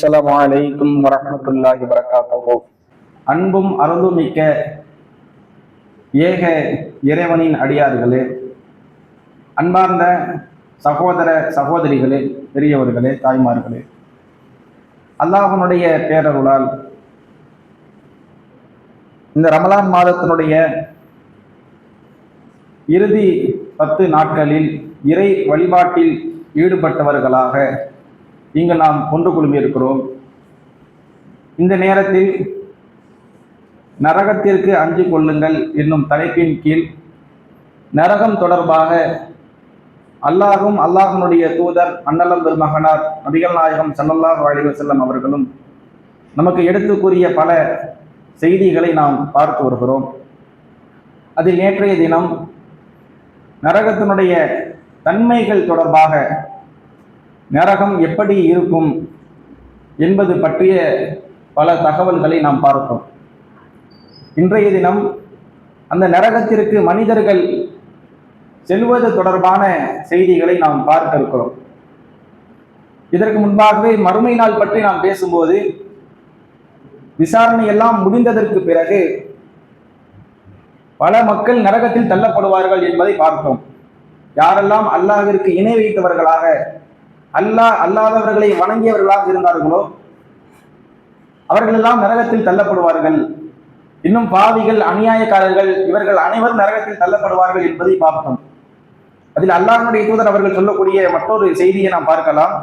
அஸ்ஸலாமு அலைக்கும் வரஹ்மத்துல்லாஹி வபரகாத்துஹு. அன்பும் அருளும் மிக்க ஏக இறைவனின் அடியார்களே, அன்பார்ந்த சகோதர சகோதரிகளே, பெரியவர்களே, தாய்மார்களே, அல்லாஹ்வினுடைய பேரருளால் இந்த ரமலான் மாதத்தினுடைய இறுதி 10 நாட்களில் இறை வழிபாட்டில் ஈடுபட்டவர்களாக இங்கு நாம் ஒன்று குழுமியிருக்கிறோம். இந்த நேரத்தில் நரகத்திற்கு அஞ்சு கொள்ளுங்கள் என்னும் தலைப்பின் கீழ் நரகம் தொடர்பாக அல்லாஹும் அல்லாஹ்வினுடைய தூதர் அன்னலம் பெருமகனார் நபிகள் நாயகம் ஸல்லல்லாஹு அலைஹி வஸல்லம் அவர்களும் நமக்கு எடுத்து கூறிய பல செய்திகளை நாம் பார்த்து வருகிறோம். அதில் நேற்றைய தினம் நரகத்தினுடைய தன்மைகள் தொடர்பாக நரகம் எப்படி இருக்கும் என்பது பற்றிய பல தகவல்களை நாம் பார்த்தோம். இன்றைய தினம் அந்த நரகத்திற்கு மனிதர்கள் செல்வது தொடர்பான செய்திகளை நாம் பார்க்க இருக்கிறோம். இதற்கு முன்பாகவே மறுமை நாள் பற்றி நாம் பேசும்போது விசாரணை எல்லாம் முடிந்ததற்கு பிறகு பல மக்கள் நரகத்தில் தள்ளப்படுவார்கள் என்பதை பார்த்தோம். யாரெல்லாம் அல்லாஹ்விற்கு இணை வைத்தவர்களாக அல்லாதவர்களை வணங்கியவர்களாக இருந்தார்களோ அவர்களெல்லாம் நரகத்தில் தள்ளப்படுவார்கள். இன்னும் பாவிகள், அநியாயக்காரர்கள், இவர்கள் அனைவரும் நரகத்தில் தள்ளப்படுவார்கள் என்பதை பார்த்தோம். அதில் அல்லாஹ்வுடைய தூதர் அவர்கள் சொல்லக்கூடிய மற்றொரு செய்தியை நாம் பார்க்கலாம்.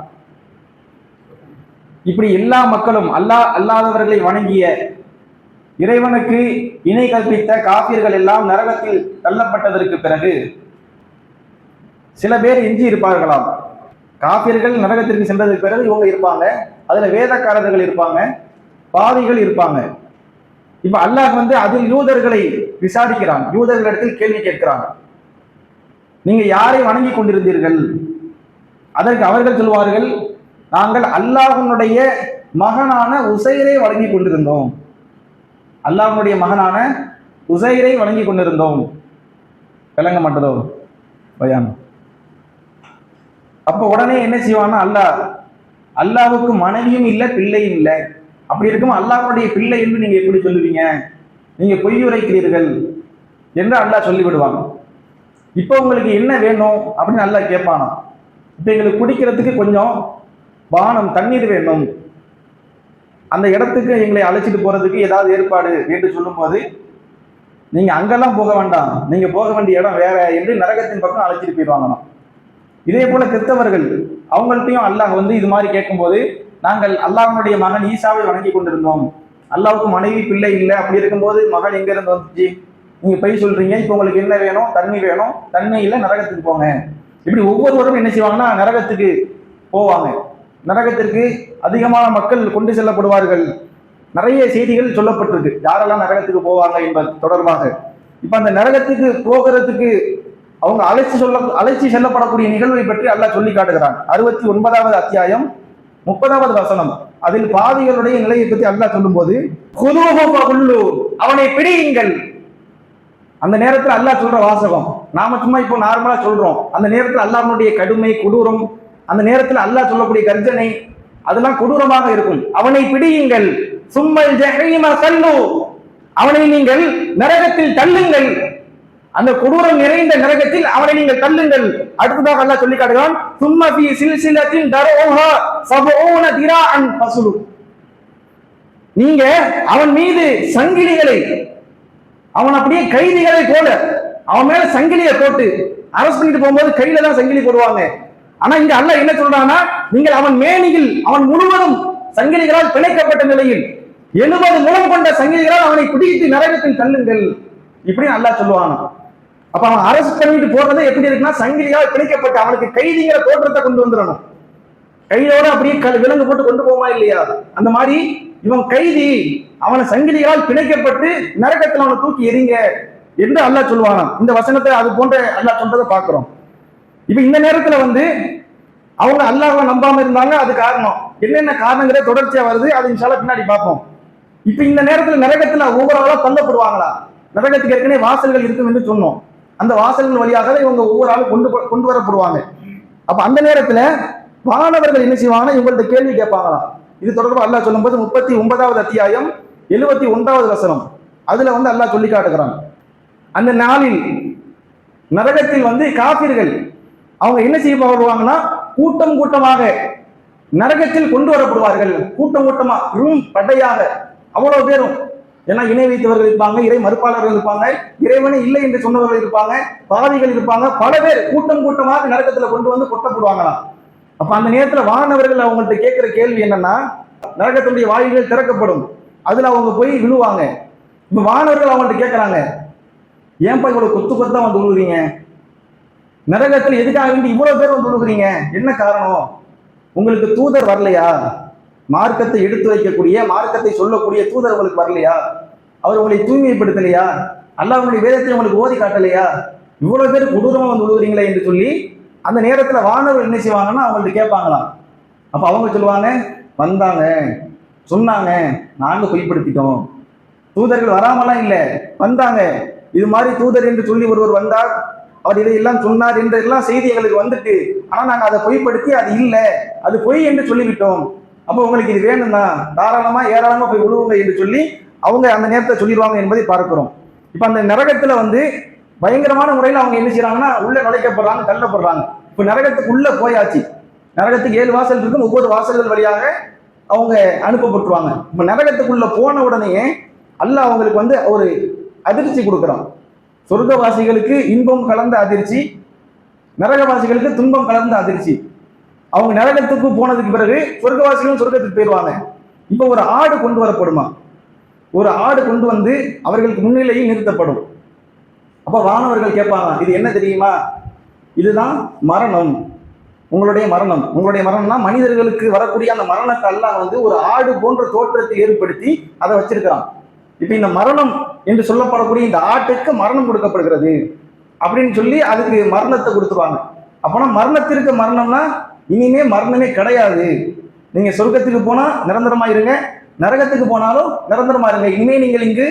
இப்படி எல்லா மக்களும் அல்லாதவர்களை வணங்கிய இறைவனுக்கு இணை கற்பித்த காபிர்கள் எல்லாம் நரகத்தில் தள்ளப்பட்டதற்கு பிறகு சில பேர் எஞ்சி இருப்பார்களாம். காபிர்கள் நரகத்திற்கு சென்றதற்கு பிறகு இவங்க இருப்பாங்க, அதுல வேதக்காரர்கள் இருப்பாங்க, பாவிகள் இருப்பாங்க. இப்ப அல்லாஹ் அதில் யூதர்களை விசாரிக்கிறான், யூதர்களிடத்தில் கேள்வி கேட்கிறாங்க, நீங்க யாரை வணங்கி கொண்டிருந்தீர்கள்? அதற்கு அவர்கள் சொல்வார்கள், நாங்கள் அல்லாஹ்வினுடைய மகனான உசைரை வணங்கி கொண்டிருந்தோம், அல்லாஹ்வுடைய மகனான உசைரை வணங்கி கொண்டிருந்தோம். விளங்க மாட்டதோ பயான்? அப்ப உடனே என்ன செய்வான்னா, அல்லாஹ்வுக்கு மனைவியும் இல்லை, பிள்ளையும் இல்லை, அப்படி இருக்கும் அல்லாஹ்வுடைய பிள்ளை என்று நீங்க எப்படி சொல்லுவீங்க? நீங்க பொய் உரைக்கிறீர்கள் என்று அல்லாஹ் சொல்லிவிடுவாங்க. இப்போ உங்களுக்கு என்ன வேணும் அப்படின்னு அல்லாஹ் கேட்பானா? இப்போ எங்களுக்கு குடிக்கிறதுக்கு கொஞ்சம் பானம், தண்ணீர் வேணும், அந்த இடத்துக்கு எங்களை அழைச்சிட்டு போறதுக்கு ஏதாவது ஏற்பாடு என்று சொல்லும்போது, நீங்க அங்கெல்லாம் போக வேண்டாம், நீங்க போக வேண்டிய இடம் வேற என்று நரகத்தின் பக்கம் அழைச்சிட்டு போயிடுவாங்களாம். இதே போல கிறிஸ்தவர்கள் அவங்கள்ட்டையும் அல்லாஹ் இது மாதிரி கேட்கும்போது, நாங்கள் அல்லாஹ்வுடைய மகன் ஈசாவை வணங்கி கொண்டிருந்தோம், அல்லாஹ்வுக்கு மனைவி பிள்ளை இல்லை, அப்படி இருக்கும்போது மகன் எங்க இருந்து வந்துச்சு? நீங்க போய் சொல்றீங்க, இப்போ உங்களுக்கு என்ன வேணும்? தண்ணி வேணும், தண்ணி இல்லை, நரகத்துக்கு போங்க. இப்படி ஒவ்வொருவரும் என்ன செய்வாங்கன்னா நரகத்துக்கு போவாங்க. நரகத்திற்கு அதிகமான மக்கள் கொண்டு செல்லப்படுவார்கள். நிறைய செய்திகள் சொல்லப்பட்டிருக்கு யாரெல்லாம் நரகத்துக்கு போவாங்க என்பது தொடர்பாக. இப்ப அந்த நரகத்துக்கு போகிறதுக்கு அவங்க அழைச்சி செல்லப்படக்கூடிய நிகழ்வை பற்றி அல்லாஹ் சொல்லி காட்டுகிறான். 69வது அத்தியாயம் 30வது வசனம். அதில் பாவிகளுடைய நிலையை பற்றி அல்லாஹ் சொல்லும்போது, அவனை பிடியுங்கள். அந்த நேரத்தில் அல்லாஹ் சொல்ற வாசகம் நாம சும்மா இப்போ நார்மலா சொல்றோம். அந்த நேரத்தில் அல்லாஹ்வுடைய கடுமை, கொடூரம், அந்த நேரத்தில் அல்லாஹ் சொல்லக்கூடிய கர்ஜனை அதெல்லாம் கொடூரமாக இருக்கும். அவனை பிடியுங்கள், சும்மல் ஜஹீம சல்லு, அவனை நீங்கள் நரகத்தில் தள்ளுங்கள், அந்த கொடூரம் நிறைந்த நரகத்தில் அவனை நீங்கள் தள்ளுங்கள். அடுத்ததாக அல்லாஹ் சொல்லி காட்டுகிறான், சும்ம ஃபீ சில்சிலத்தின் தரூஹா சபூன திராஅன் ஃபஸ்லு, நீங்க அவன் மீது சங்கிலிகளை, அவன் அப்படியே கைதிகளை போல அவன் மேல சங்கிலியை போட்டு அரஸ்ட் பண்ணிட்டு போகும்போது கையில தான் சங்கிலி போடுவாங்க. ஆனா இங்க அல்லாஹ் என்ன சொல்றான்னா, நீங்கள் அவன் மேனியில், அவன் முழுவதும் சங்கிலிகளால் பிணைக்கப்பட்ட நிலையில் 70 முழம் கொண்ட சங்கிலிகளால் அவனை பிடித்து நரகத்தில் தள்ளுங்கள், இப்படி அல்லாஹ் சொல்லுவானா. அப்ப அவன் அரசு பண்ணிட்டு போறது எப்படி இருக்குன்னா, சங்கிலியால் பிணைக்கப்பட்ட அவனுக்கு கைதிங்கிற தோற்றத்தை கொண்டு வந்துடணும். கையோட அப்படியே விலங்கு போட்டு கொண்டு போமா இல்லையா? அந்த மாதிரி இவன் கைதி, அவனை சங்கிலிகளால் பிணைக்கப்பட்டு நரகத்தில் அவனை தூக்கி எறிங்க என்று அல்லாஹ் சொல்லுவானா. இந்த வசனத்தை அது போன்ற அல்லாஹ் சொல்றதை பார்க்கிறோம். இப்ப இந்த நேரத்துல அவங்க அல்லாஹ்வை நம்பாம இருந்தாங்க. அது காரணம் என்னென்ன காரணங்கிற தொடர்ச்சியா வருது, அது இன்ஷால்லா பின்னாடி பார்ப்போம். இப்ப இந்த நேரத்துல நரகத்துல ஒவ்வொரு ஆளா தள்ளப்படுவாங்களா? நரகத்துக்கு ஏற்கனவே வாசல்கள் இருக்கும் என்று சொன்னோம். அந்த வாசல்கள் வழியாக இவங்க ஒவ்வொரு ஆளும் கொண்டு வரப்படுவாங்க. அப்ப அந்த நேரத்துல வானவர்கள் என்ன செய்வாங்கன்னா இவங்கள்ட்ட கேள்வி கேட்பாங்களாம், இது தொடர்பாக அல்லாஹ் சொல்லும்போது 39வது அத்தியாயம் 71வது வசனம், அதுல வந்து அல்லாஹ் சொல்லி காட்டுகிறான். அந்த நாளில் நரகத்தில் வந்து காபிர்கள் அவங்க என்ன செய்ய வருவாங்கன்னா, கூட்டம் கூட்டமாக நரகத்தில் கொண்டு வரப்படுவார்கள். கூட்டம் கூட்டமா ரூம் படையாக அவ்வளவு பேரும். ஏன்னா இணை வைத்தவர்கள் இருப்பாங்க, இறை மறுப்பாளர்கள் இருப்பாங்க, இறைவனே இல்லை என்று சொன்னவர்கள் இருப்பாங்க, பாவிகள் இருப்பாங்க, பல பேர் கூட்டம் கூட்டமாக நரகத்துல கொண்டு வந்து கொட்டப்படுவாங்களாம். அப்ப அந்த நேரத்துல வானவர்கள் அவங்கள்ட்ட கேட்கிற கேள்வி என்னன்னா, நரகத்தினுடைய வாயில்கள் திறக்கப்படும், அதுல அவங்க போய் விழுவாங்க. இப்ப வானவர்கள் அவங்கள்ட்ட கேட்கறாங்க, ஏன்பா இவ்வளவு கொத்து கொத்தா வந்து விழுகிறீங்க, நரகத்தில் எதுக்காக வேண்டி இவ்வளவு பேர் வந்து விழுகிறீங்க, என்ன காரணம், உங்களுக்கு தூதர் வரலையா, மார்க்கத்தை எடுத்து வைக்கக்கூடிய மார்க்கத்தை சொல்லக்கூடிய தூதர் உங்களுக்கு வரலையா, அவர் உங்களை தூய்மைப்படுத்தலையா, அல்லாஹ்வுடைய வேதத்தை உங்களுக்கு ஓதி காட்டலையா, இவ்வளவு பேர் கொடூரமா வந்து விழுகிறீங்களே என்று சொல்லி அந்த நேரத்துல வானவர் என்ன செய்வாங்கன்னா அவங்கள்ட்ட கேட்பாங்களாம். அப்ப அவங்க சொல்லுவாங்க, வந்தாங்க, சொன்னாங்க, நாங்க பொய்ப்படுத்திட்டோம், தூதர்கள் வராமலாம் இல்லை, வந்தாங்க, இது மாதிரி தூதர் என்று சொல்லி ஒருவர் வந்தார், அவர் இதையெல்லாம் சொன்னார் என்ற எல்லாம் செய்தி எங்களுக்கு வந்துட்டு, ஆனா நாங்க அதை பொய்ப்படுத்தி அது இல்லை, அது பொய் என்று சொல்லிவிட்டோம், அப்போ உங்களுக்கு இது வேணும்னா தாராளமா ஏராளமா போய் விழுவுங்க என்று சொல்லி அவங்க அந்த நேரத்தை சொல்லிடுவாங்க என்பதை பார்க்கிறோம். இப்ப அந்த நரகத்துல வந்து பயங்கரமான முறையில் அவங்க என்ன செய்யறாங்கன்னா உள்ள நுழைக்கப்படுறாங்க, தள்ளப்படுறாங்க. இப்ப நரகத்துக்கு உள்ள போயாச்சு, நரகத்துக்கு 7 வாசல் இருக்கும், ஒவ்வொரு வாசல்கள் வழியாக அவங்க அனுப்பப்பட்டுருவாங்க. இப்ப நரகத்துக்குள்ள போன உடனே அல்லாஹ் அவங்களுக்கு வந்து ஒரு அதிர்ச்சி கொடுக்குறான். சொர்க்கவாசிகளுக்கு இன்பம் கலந்த அதிர்ச்சி, நரகவாசிகளுக்கு துன்பம் கலந்த அதிர்ச்சி. அவங்க நரகத்துக்கு போனதுக்கு பிறகு சொர்க்கவாசிகளும் சொர்க்கத்துக்கு போயிடுவாங்க. இப்ப ஒரு ஆடு கொண்டு வரப்படுமா, ஒரு ஆடு கொண்டு வந்து அவர்களுக்கு முன்னிலையில் நிறுத்தப்படும். அப்ப வானவர்கள் கேட்பாங்க, இது என்ன தெரியுமா, இதுதான் மரணம், உங்களுடைய மரணம். உங்களுடைய மரணம்னா மனிதர்களுக்கு வரக்கூடிய அந்த மரணத்தை அல்லாஹ் வந்து ஒரு ஆடு போன்ற தோற்றத்தை ஏற்படுத்தி அதை வச்சிருக்கிறான். இப்ப இந்த மரணம் என்று சொல்லப்படக்கூடிய இந்த ஆட்டுக்கு மரணம் கொடுக்கப்படுகிறது அப்படின்னு சொல்லி அதுக்கு மரணத்தை கொடுத்துருவாங்க. அப்போனா மரணத்திற்கு மரணம்னா இனிமே மரணமே கிடையாது, நீங்க சொர்க்கத்துக்கு போனா நிரந்தரமா இருங்க, நரகத்துக்கு போனாலும் நிரந்தரமா இருங்க, இனிமே நீங்கள் இங்கு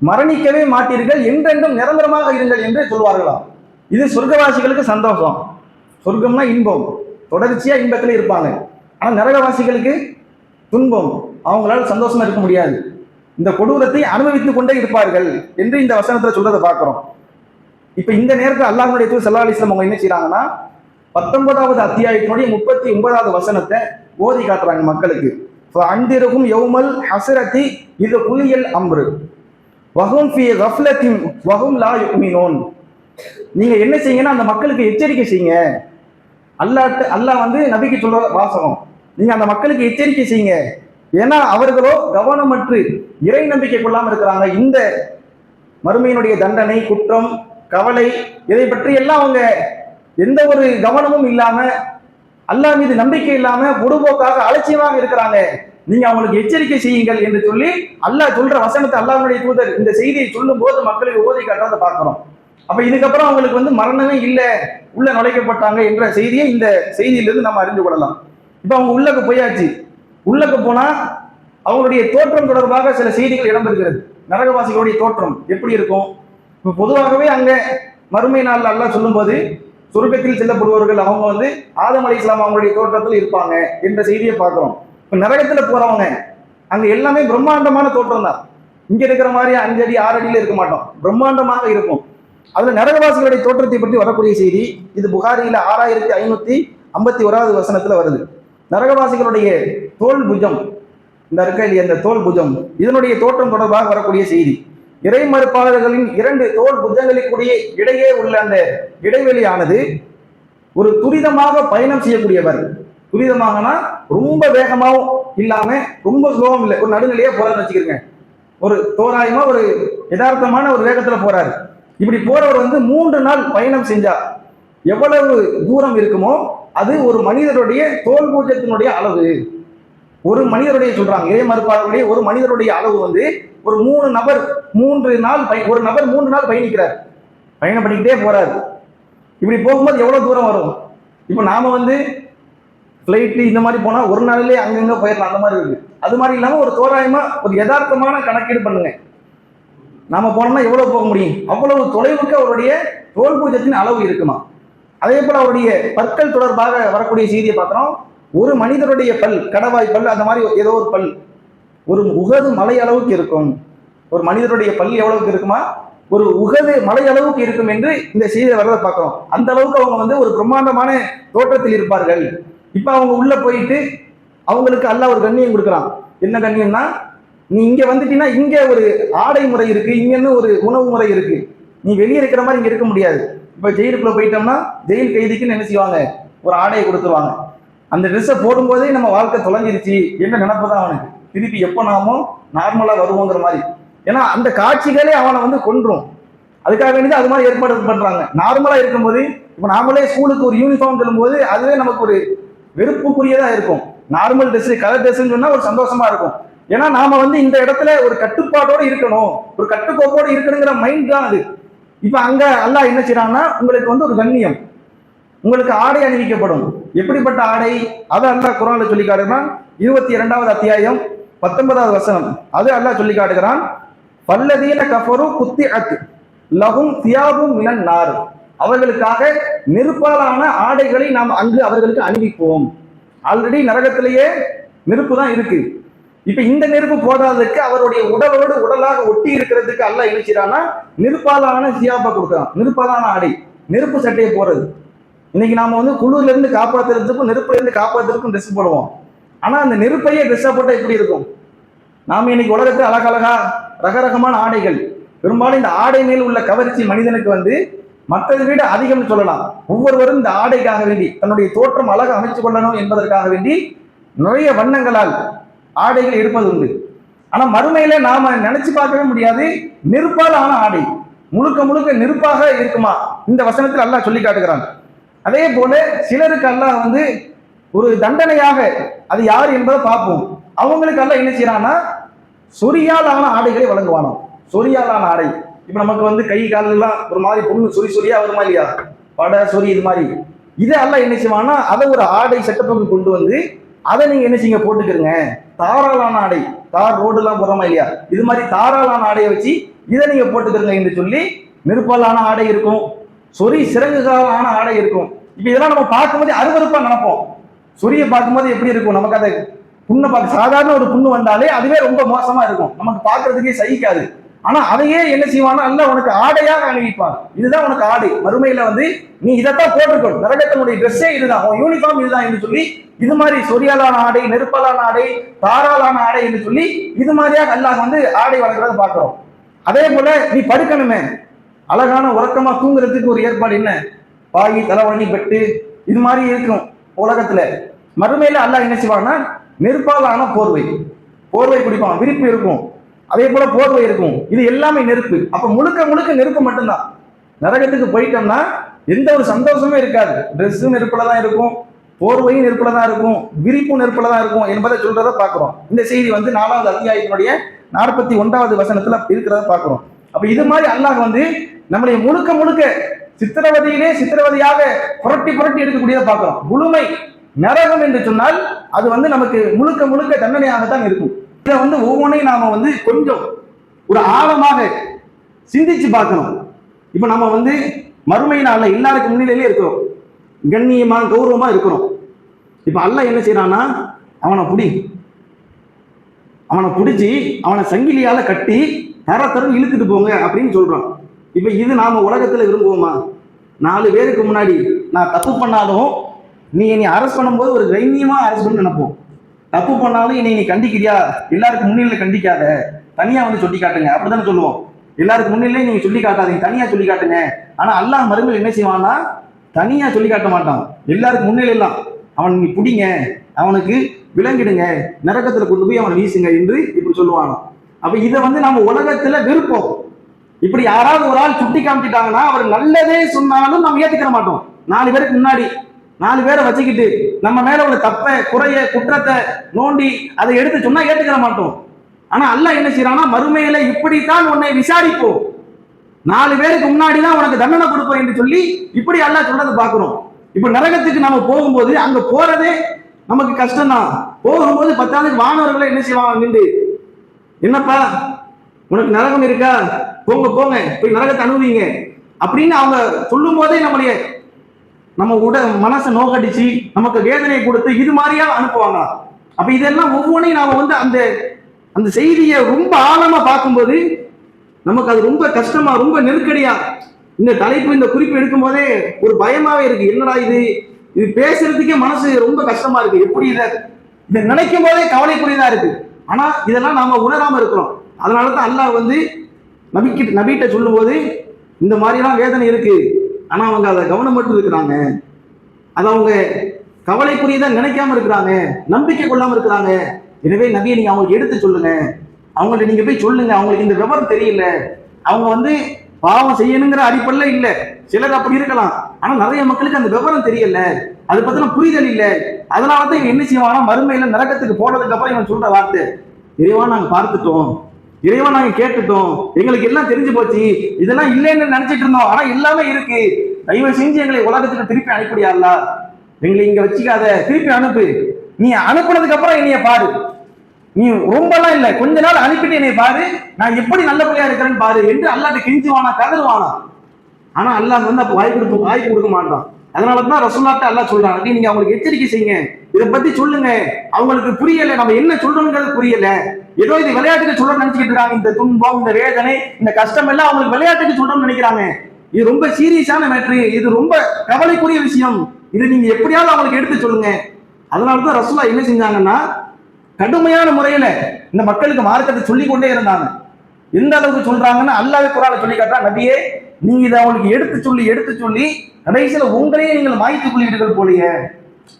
மரணிக்கவே மாட்டீர்கள், என்றென்றும் நிரந்தரமாக இருங்கள் என்று சொல்வார்களாம். இது சொர்க்கவாசிகளுக்கு சந்தோஷம், சொர்க்கம்னா இன்பம், தொடர்ச்சியா இன்பத்துல இருப்பாங்க. ஆனா நரகவாசிகளுக்கு துன்பம், அவங்களால சந்தோஷமா இருக்க முடியாது, இந்த கொடூரத்தை அனுபவித்துக் கொண்டே இருப்பார்கள் என்று இந்த வசனத்துல சொல்றதை பார்க்கிறோம். இப்ப இந்த நேரத்தில் அல்லாஹ்வுடைய தூதர் ஸல்லல்லாஹு அலைஹி வஸல்லம் அவங்க என்ன செய்யறாங்கன்னா 19வது அத்தியாயத்தினுடைய 39வது வசனத்தை ஓதி காட்டுறாங்க மக்களுக்கு. அன்றிருக்கும் யௌமல் ஹஸ்ரதி இது குலியல் அம்ரு வஹும் ஃபீ கஃப்லத்தின் வஹும் லா யுமினூன். நீங்க என்ன செய்யுங்கன்னா அந்த மக்களுக்கு எச்சரிக்கை செய்யுங்க. அல்லாஹ் வந்து நபிக்கு சொல்ற வாசகம், நீங்க அந்த மக்களுக்கு எச்சரிக்கை செய்யுங்க, ஏன்னா அவர்களோ கவனமற்று இறை நம்பிக்கை கொள்ளாம இருக்கிறாங்க. இந்த மறுமையினுடைய தண்டனை, குற்றம், கவலை, இதை பற்றி எல்லாம் அவங்க எந்த ஒரு கவனமும் இல்லாம, அல்லாஹ் மீது நம்பிக்கை இல்லாம பொடுபோக்காக அலட்சியமாக இருக்கிறாங்க, நீங்க அவங்களுக்கு எச்சரிக்கை செய்யுங்கள் என்று சொல்லி அல்லாஹ் சொல்ற வசனத்தை அல்லாஹ்வுடைய தூதர் இந்த செய்தியை சொல்லும் போது மக்களுக்கு ஓதி காட்டுறதை பார்க்கிறோம். அப்ப இதுக்கப்புறம் அவங்களுக்கு வந்து மரணமே இல்லை, உள்ள நுழைக்கப்பட்டாங்க என்ற செய்தியை இந்த செய்தியிலிருந்து நம்ம அறிந்து கொள்ளலாம். இப்ப அவங்க உள்ளக்கு போயாச்சு, உள்ளக்கு போனா அவங்களுடைய தோற்றம் தொடர்பாக சில செய்திகள் இடம்பெறுகிறது. நரகவாசிகளுடைய தோற்றம் எப்படி இருக்கும்? இப்ப பொதுவாகவே அங்க மறுமை நாள் அல்லாஹ் சொல்லும்போது சொர்க்கத்தில் செல்லப்படுபவர்கள் அவங்க வந்து ஆதம் அலைஹிஸ்ஸலாம் அவங்களுடைய தோற்றத்தில் இருப்பாங்க என்ற செய்தியை பார்க்கிறோம். இப்ப நரகத்துல போறவங்க அங்க எல்லாமே பிரம்மாண்டமான தோற்றம் தான், இங்க இருக்கிற மாதிரி 5 அடி 6 அடியில இருக்க மாட்டோம், பிரம்மாண்டமாக இருக்கும். அதுல நரகவாசிகளுடைய தோற்றத்தை பற்றி வரக்கூடிய செய்தி இது புகாரியில 6551வது வசனத்துல வருது. நரகவாசிகளுடைய தோல் புஜம், இந்த இருக்க இல்லையா இந்த தோல் புஜம், இதனுடைய தோற்றம் தொடர்பாக வரக்கூடிய செய்தி, இறை மறுப்பாளர்களின் 2 தோல் புஜங்களுக்குடைய இடையே உள்ள அந்த இடைவெளியானது ஒரு துரிதமாக பயணம் செய்யக்கூடியவர். துரிதமாகனா ரொம்ப வேகமாகவும் இல்லாம ரொம்ப ஸ்லோவும் இல்லை, ஒரு நடுநிலையா போறாருன்னு வச்சுக்கிறேங்க. ஒரு தோராயமா ஒரு யதார்த்தமான ஒரு வேகத்துல போறாரு. இப்படி போறவர் வந்து 3 நாள் பயணம் செஞ்சா எவ்வளவு தூரம் இருக்குமோ அது ஒரு மனிதருடைய தோல் பூஜத்தினுடைய அளவு. ஒரு மனிதருடைய சொல்றாங்க இறை மறுப்பாளருடைய ஒரு மனிதருடைய அளவு வந்து ஒரு 3 நபர் 3 நாள் ஒரு நபர் 3 நாள் பயணிக்கிறார், பயணம் பண்ணிக்கிட்டே போறாரு. இப்படி போகும்போது எவ்வளவு தூரம் வரும்? இப்போ நாம வந்து ஃப்ளைட்டு இந்த மாதிரி போனா ஒரு நாளிலே அங்கங்க போயிடலாம், அந்த மாதிரி இருக்கு. அது மாதிரி இல்லாம ஒரு தோராயமா ஒரு யதார்த்தமான கணக்கீடு பண்ணுங்க, நாம போனோம்னா எவ்வளவு போக முடியும், அவ்வளவு தொலைவுக்கு அவருடைய தோல் பூஜத்தின் அளவு இருக்குமா. அதே போல அவருடைய பற்கள் தொடர்பாக வரக்கூடிய செய்தியை பார்க்கிறோம். ஒரு மனிதருடைய பல், கடவாய் பல், அந்த மாதிரி ஏதோ ஒரு பல் ஒரு உகது மலை அளவுக்கு இருக்கும். ஒரு மனிதருடைய பல் எவ்வளவுக்கு இருக்குமா, ஒரு உகது மலை அளவுக்கு இருக்கும் என்று இந்த செய்தியை வர்றதை பார்க்கிறோம். அந்த அளவுக்கு அவங்க வந்து ஒரு பிரம்மாண்டமான தோற்றத்தில் இருப்பார்கள். இப்ப அவங்க உள்ள போயிட்டு அவங்களுக்கு அல்லாஹ் ஒரு கண்ணியம் கொடுக்குறான். என்ன கண்ணியம்னா, நீ இங்க வந்துட்டீங்கன்னா இங்க ஒரு ஆடை முறை இருக்கு, இங்கன்னு ஒரு உணவு முறை இருக்கு. நீ வெளியே இருக்கிற மாதிரி இங்க இருக்க முடியாது. இப்ப ஜெயிலுக்குள்ள போயிட்டோம்னா ஜெயில் கைதிக்குன்னு என்ன செய்வாங்க, ஒரு ஆடையை கொடுத்துருவாங்க. அந்த ட்ரெஸ்ஸை போடும்போதே நம்ம வாழ்க்கை தொலைஞ்சிருச்சு என்ன நினைப்புதான் அவனுக்கு. திருப்பி எப்போ நாமோ நார்மலா வருவோங்கிற மாதிரி. ஏன்னா அந்த காட்சிகளே அவனை வந்து கொன்றும். அதுக்காக வேண்டியது அது மாதிரி ஏற்பாடு பண்றாங்க. நார்மலா இருக்கும்போது இப்போ நாமளே ஸ்கூலுக்கு ஒரு யூனிஃபார்ம் சொல்லும்போது அதுவே நமக்கு ஒரு வெறுப்புக்குரியதா இருக்கும். நார்மல் ட்ரெஸ், கலர் ட்ரெஸ்ன்னு சொன்னா ஒரு சந்தோஷமா இருக்கும். ஏன்னா நாம வந்து இந்த இடத்துல ஒரு கட்டுப்பாட்டோட இருக்கணும், ஒரு கட்டுக்கோப்போடு இருக்கணுங்கிற மைண்ட் தான் அது. இப்ப அங்க அல்லாஹ் என்ன செய்யறான்னா, உங்களுக்கு வந்து ஒரு கண்ணியம், உங்களுக்கு ஆடை அணிவிக்கப்படும். எப்படிப்பட்ட ஆடை, அதை அல்லாஹ் குர்ஆன்ல சொல்லி காட்டுகிறான். 22வது அத்தியாயம் 19வது வசனம். அது அல்லாஹ் சொல்லி காட்டுகிறான், வல்லதீன கஃபரு குத்திஅத் லஹும் தியாபும் மினன் நார். அவர்களுக்காக நெருப்பாலான ஆடைகளை நாம் அங்கு அவர்களுக்கு அணிவிப்போம். ஆல்ரெடி நரகத்திலேயே நெருப்பு தான் இருக்கு. இப்ப இந்த நெருப்பு போதாததுக்கு அவருடைய உடலோடு உடலாக ஒட்டி இருக்கிறதுக்கு அல்லாஹ் என்ன செய்யறான்னா நெருப்பாலான சியாபா கொடுக்குறான். நெருப்பாலான ஆடை, நெருப்பு சட்டையை போறது. இன்னைக்கு நாம வந்து குளிர்ல இருந்து காப்பாத்துறதுக்கும் நெருப்புல இருந்து காப்பாத்துறதுக்கும் ட்ரெஸ் போடுவோம். ஆனா அந்த நெருப்பையே ட்ரெஸ்ஸா போட்டா எப்படி இருக்கும்? நாம இன்னைக்கு உலகத்தில் அழகழகா ரகரகமான ஆடைகள். பெரும்பாலும் இந்த ஆடை மேல் உள்ள கவர்ச்சி மனிதனுக்கு வந்து மற்றதை விட அதிகம் சொல்லலாம். ஒவ்வொருவரும் இந்த ஆடைக்காக வேண்டி தன்னுடைய தோற்றம் அழக அமைச்சு கொள்ளணும் என்பதற்காக வேண்டி நிறைய வண்ணங்களால் ஆடைகள் எடுப்பது உண்டு. ஆனா மறுமையில நாம நினைச்சு பார்க்கவே முடியாது. நெருப்பால் ஆன ஆடை முழுக்க முழுக்க நெருப்பாக இருக்குமா, இந்த வசனத்தில் அல்லாஹ் சொல்லி காட்டுகிறான். அதே போல சிலருக்கு அல்லாஹ் வந்து ஒரு தண்டனையாக, அது யார் என்பதை பார்ப்போம். அவங்களுக்கு அல்லாஹ் என்ன செய்யறான்னா சொரியால் ஆன ஆடைகளை வழங்குவானோ. சொரியால் ஆன ஆடை, இப்ப நமக்கு வந்து கை காலெல்லாம் ஒரு மாதிரி பொண்ணு சொறி சொரியா வருமா இல்லையா, பட சொறி இது மாதிரி. இதை அல்லாஹ் என்ன செய்வானா அதை ஒரு ஆடை செட்டப்புக்கு கொண்டு வந்து அதை நீங்க என்ன செய்யுங்க போட்டுக்கிறங்க. தாராளான ஆடை, தார் ரோடு எல்லாம் போறோமா இல்லையா, இது மாதிரி தாராளான ஆடையை வச்சு இதை நீங்க போட்டுக்கிறங்க என்று சொல்லி நெருப்பாலான ஆடை இருக்கும், சொறி சிறகுகாலான ஆடை இருக்கும். இப்ப இதெல்லாம் நம்ம பார்க்கும்போது அருவருப்பா நினைப்போம். சொரியை பார்க்கும்போது எப்படி இருக்கும், நமக்கு அதை புண்ணை பார்க்க, சாதாரண ஒரு புண்ணு வந்தாலே அதுவே ரொம்ப மோசமா இருக்கும், நமக்கு பார்க்கறதுக்கே சகிக்காது. ஆனா அதையே என்ன செய்வானா அல்ல உனக்கு ஆடையாக அணிவிப்பான். இதுதான் உனக்கு ஆடை. மறுமையில வந்து நீ இதைத்தான் போட்டுக்கணும், நரகத்தினுடைய ட்ரெஸ்ஸே இதுதான், உன் யூனிஃபார்ம் இதுதான் என்று சொல்லி இது மாதிரி சொரியாலான ஆடை, நெருப்பாலான ஆடை, தாராளான ஆடை என்று சொல்லி இது மாதிரியாக அல்லாஹ் வந்து ஆடை வழங்குறத பார்க்கிறோம். அதே போல நீ படுக்கணுமே, அழகான உறக்கமா தூங்குறதுக்கு ஒரு ஏற்பாடு என்ன, பாய் தலைவணி பெட்டு இது மாதிரி இருக்கும் உலகத்துல. மறுமையில அல்லாஹ் என்ன செய்வான்னா நெருப்பாலான போர்வை, போர்வை குடிப்பான், விரிப்பு இருக்கும், அதே போல போர்வை இருக்கும். இது எல்லாமே நெருப்பு. அப்ப முழுக்க முழுக்க நெருப்பு மட்டும்தான். நரகத்துக்கு போயிட்டோம்னா எந்த ஒரு சந்தோஷமே இருக்காது. ட்ரெஸ்ஸும் நெருப்புல தான் இருக்கும், போர்வையும் நெருப்புல தான் இருக்கும், விரிப்பும் நெருப்புல தான் இருக்கும் என்பதை சொல்றதை பார்க்கிறோம். இந்த செய்தி வந்து 4வது அத்தியாயத்தினுடைய 41வது வசனத்துல இருக்கிறத பார்க்கிறோம். அப்ப இது மாதிரி அல்லாஹ் வந்து நம்முடைய முழுக்க முழுக்க சித்திரவதையிலே சித்திரவதையாக புரட்டி புரட்டி எடுக்கக்கூடியதை பார்க்கிறோம். முழுமை நரகம் என்று சொன்னால் அது வந்து நமக்கு முழுக்க முழுக்க தண்டனையாகத்தான் இருக்கும். இதை வந்து ஒவ்வொன்றையும் நாம வந்து கொஞ்சம் ஒரு ஆழமாக சிந்திச்சு பார்க்கணும். இப்ப நம்ம வந்து மறுமை நாள்ல எல்லாருக்கும் முன்னிலையிலே இருக்கிறோம், கண்ணியமா கௌரவமா இருக்கிறோம். இப்ப அல்லாஹ் என்ன செய்யறான்னா அவனை பிடிச்சி அவனை சங்கிலியால கட்டி தரம் இழுத்துட்டு போங்க அப்படின்னு சொல்றான். இப்ப இது நாம உலகத்துல விரும்புவோமா? 4 பேருக்கு முன்னாடி நான் தப்பு பண்ணாலும் நீ என்னை அரெஸ்ட் பண்ணும்போது ஒரு தைரியமா அரெஸ்ட் பண்ணி நினைப்போம். தப்பு பண்ணாலும் என்னை நீ கண்டிக்கிறியா, எல்லாருக்கும் முன்னிலையில கண்டிக்காத, தனியா வந்து சொல்லி காட்டுங்க அப்படித்தானே சொல்லுவோம். எல்லாருக்கும் முன்னிலையே நீங்க சொல்லி காட்டாதீங்க, தனியா சொல்லி காட்டுங்க. ஆனா அல்லாஹ் மறுமையில் என்ன செய்வான்னா தனியா சொல்லி காட்ட மாட்டான், எல்லாருக்கும் முன்னிலையெல்லாம் அவன் நீ பிடிங்க, அவனுக்கு விலங்கிடுங்க, நரகத்துல கொண்டு போய் அவனை வீசுங்க என்று இப்படி சொல்லுவானா. அப்ப இதை வந்து நம்ம உலகத்துல விருப்பம். இப்படி யாராவது ஒரு ஆள் சுட்டி காமிச்சிட்டாங்கன்னா அவர் நல்லதே சொன்னாலும் நம்ம ஏத்துக்கிற மாட்டோம். 4 பேருக்கு முன்னாடி 4 பேரை வச்சுக்கிட்டு நம்ம மேல உள்ள தப்ப குறைய குற்றத்தை நோண்டி அதை எடுத்து சொன்னா ஏத்துக்கிற மாட்டோம். ஆனா அல்லாஹ் என்ன செய்யறான்னா மறுமையில இப்படித்தான் உன்னை விசாரிப்போம், 4 பேருக்கு முன்னாடி தான் உனக்கு தண்டனை கொடுப்போம் என்று சொல்லி இப்படி அல்லாஹ் சொல்றதை பார்க்கிறோம். இப்ப நரகத்துக்கு நம்ம போகும்போது அங்க போறதே நமக்கு கஷ்டம் தான். போகும்போது 10வது வானவர்களை என்ன செய்வாங்க, நின்று என்னப்பா உனக்கு நரகம் இருக்கா, போங்க போங்க போய் நரகத்தை அனுபவிங்க அப்படின்னு அவங்க சொல்லும் போதே நம்முடைய நம்ம மனசை நோக்கடிச்சு நமக்கு வேதனை கொடுத்து இது மாதிரியா அனுப்புவாங்க. அப்ப இதெல்லாம் ஒவ்வொன்றையும் நாம வந்து அந்த அந்த செய்தியை ரொம்ப ஆழமா பார்க்கும்போது நமக்கு அது ரொம்ப கஷ்டமா, ரொம்ப நெருக்கடியா, இந்த தலைப்பு இந்த குறிப்பு எடுக்கும் போதே ஒரு பயமாவே இருக்கு. என்னடா இது, இது பேசுறதுக்கே மனசு ரொம்ப கஷ்டமா இருக்கு. எப்படி இதை நினைக்கும் போதே கவலைக்குரியதா இருக்கு. ஆனா இதெல்லாம் நாம உணராம இருக்கிறோம். அதனாலதான் அல்லாஹ் வந்து நபிகிட்ட சொல்லும் போது இந்த மாதிரிலாம் வேதனை இருக்கு, ஆனா அவங்க அதை கவனம் மட்டும் இருக்கிறாங்க, அதை அவங்க கவலைக்குரியதா நினைக்காம இருக்கிறாங்க, நம்பிக்கை கொள்ளாம இருக்கிறாங்க. எனவே நபியை நீங்க அவங்களுக்கு எடுத்து சொல்லுங்க, அவங்கள்ட்ட நீங்க போய் சொல்லுங்க, அவங்களுக்கு இந்த விவரம் தெரியல, அவங்க வந்து பாவம் செய்யணுங்கிற அடிப்படையில் இல்லை, சிலர் அப்படி இருக்கலாம், ஆனா நிறைய மக்களுக்கு அந்த விவரம் தெரியல, அதை பத்தின புரிதல் இல்லை. அதனாலதான் இவன் என்ன செய்வானா, மறுமையில நரகத்துக்கு போனதுக்கு அப்புறம் இவன் சொல்ற வார்த்தை, இறைவா நாங்க பார்த்துட்டோம், இறைவா நாங்க கேட்டுட்டோம், எங்களுக்கு எல்லாம் தெரிஞ்சு போச்சு, இதெல்லாம் இல்லைன்னு நினைச்சிட்டு இருந்தோம், ஆனா எல்லாமே இருக்கு, தயவு செஞ்சு எங்களை உலகத்துக்கு திருப்பி அனுப்பிடியாங்களா, எங்களை இங்க வச்சுக்காத, திருப்பி அனுப்பு, நீ அனுப்புனதுக்கு அப்புறம் என்னைய பாரு, நீ ரொம்பலாம் இல்லை, கொஞ்ச நாள் அனுப்பிட்டு என்னை பாரு, நான் எப்படி நல்ல பிள்ளையா இருக்கிறேன்னு பாரு என்று அல்லாஹ்ட்ட கெஞ்சுவானா, கதறுவானா. ஆனா அல்லாஹ் வந்து அப்ப வாய்ப்பு கொடுக்க மாட்டான். அதனாலதான் ரசூலுல்லாஹ்ட்ட அல்லாஹ் சொல்றான், நீங்க அவங்களுக்கு எச்சரிக்கை செய்யுங்க, இதை பத்தி சொல்லுங்க, அவங்களுக்கு புரியல, நம்ம என்ன சொல்றோம்ங்கிறது புரியல, ஏதோ இது விளையாட்டுக்கு சொல்றோம்னு நினைச்சுக்கிட்டு இருக்காங்க, இந்த துன்பம், இந்த வேதனை, இந்த கஷ்டம் எல்லாம் அவங்களுக்கு விளையாட்டுக்கு சொல்றோம்னு நினைக்கிறாங்க. இது ரொம்ப சீரியஸான மேட்ரு, இது ரொம்ப கவலைக்குரிய விஷயம், இது நீங்க எப்படியாவது அவங்களுக்கு எடுத்து சொல்லுங்க. அதனாலதான் ரசூலுல்லாஹ் என்ன செஞ்சாங்கன்னா, கடுமையான முறையில இந்த மக்களுக்கு மார்க்கத்தை சொல்லிக் கொண்டே இருந்தாங்க. எந்த அளவுக்கு சொல்றாங்கன்னா, அல்லாஹ் குர்ஆன்ல சொல்லி காட்டுறா, நபியே நீங்க இதை அவங்களுக்கு எடுத்து சொல்லி கடைசியில உங்களையே நீங்கள் மாய்த்துக் கொள்வீர்கள் போலியே,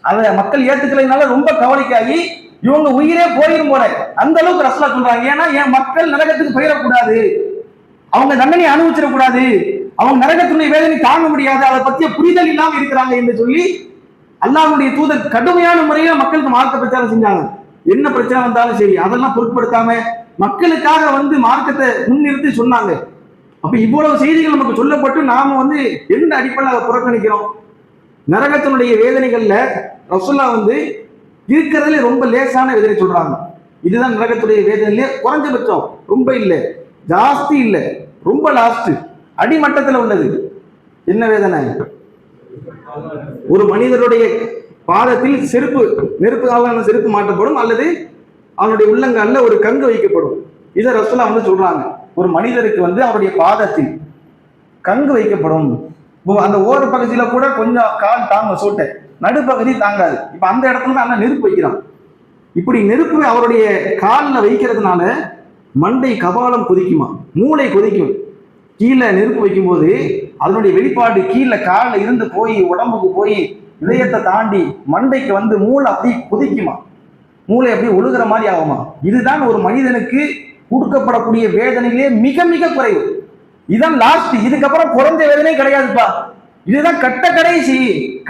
அதை மக்கள் ஏத்துக்கலைனால ரொம்ப கவலைக்காகி இவங்க உயிரே போயிடும் போல அந்த அளவுக்கு ரசூலுல்லாஹ் சொல்றாங்க. ஏன்னா என் மக்கள் நரகத்துக்கு போயிடக்கூடாது, அவங்க தண்டனை அனுபவிச்சிடக்கூடாது, அவங்க நரகத்தினுடைய வேதனை தாங்க முடியாது, அதை பத்திய புரிதல் இல்லாம இருக்கிறாங்க என்று சொல்லி அல்லாஹ்வுடைய தூதர் கடுமையான முறையில மக்களுக்கு மார்க்க பிரச்சாரம் செஞ்சாங்க. என்ன பிரச்சனை வந்தாலும் சரி அதெல்லாம் பொருட்படுத்தாம மக்களுக்காக வந்து மார்க்கத்தை முன்னிறுத்தி சொன்னாங்க. அப்ப இவ்வளவு செய்திகள் நமக்கு சொல்லப்பட்டு நாம வந்து எந்த அடிப்படையில் புறக்கணிக்கிறோம்? நரகத்தினுடைய வேதனைகள்ல ரசூலுல்லாஹ் வந்து இருக்கிறதுல ரொம்ப லேசான வேதனை சொல்றாங்க. இதுதான் நரகத்துடைய வேதனையிலே குறைஞ்சபட்சம், ரொம்ப இல்லை, ஜாஸ்தி இல்லை, ரொம்ப லாஸ்ட் அடிமட்டத்தில் உள்ளது. என்ன வேதனை? ஒரு மனிதருடைய பாதத்தில் நெருப்பு செருப்பு மாட்டப்படும், அல்லது அவனுடைய உள்ளங்காலில் ஒரு கங்கு வைக்கப்படும். இதை ரசூலுல்லாஹ் வந்து சொல்றாங்க, ஒரு மனிதருக்கு வந்து அவருடைய பாதத்தில் கங்கு வைக்கப்படும். அந்த ஓர பகுதியில கூட கொஞ்சம் கால் தாங்க சோட்டை, நடுப்பகுதி தாங்காது. இப்ப அந்த இடத்துல தான் அண்ணன் நெருப்பு வைக்கிறான். இப்படி நெருப்பு அவருடைய காலில் வைக்கிறதுனால மண்டை கபாலம் கொதிக்குமா, மூளை கொதிக்கும். கீழே நெருப்பு வைக்கும் போது அதனுடைய வெளிப்பாடு கீழே காலில் இருந்து போய் உடம்புக்கு போய் இதயத்தை தாண்டி மண்டைக்கு வந்து மூளை அப்படி கொதிக்குமா, மூளை அப்படி ஒழுகிற மாதிரி ஆகுமா. இதுதான் ஒரு மனிதனுக்கு கொடுக்கப்படக்கூடிய வேதனையிலே மிக மிக குறைவு. இதுதான் லாஸ்ட், இதுக்கப்புறம் குறைஞ்ச வேதனை கிடையாதுப்பா, இதுதான்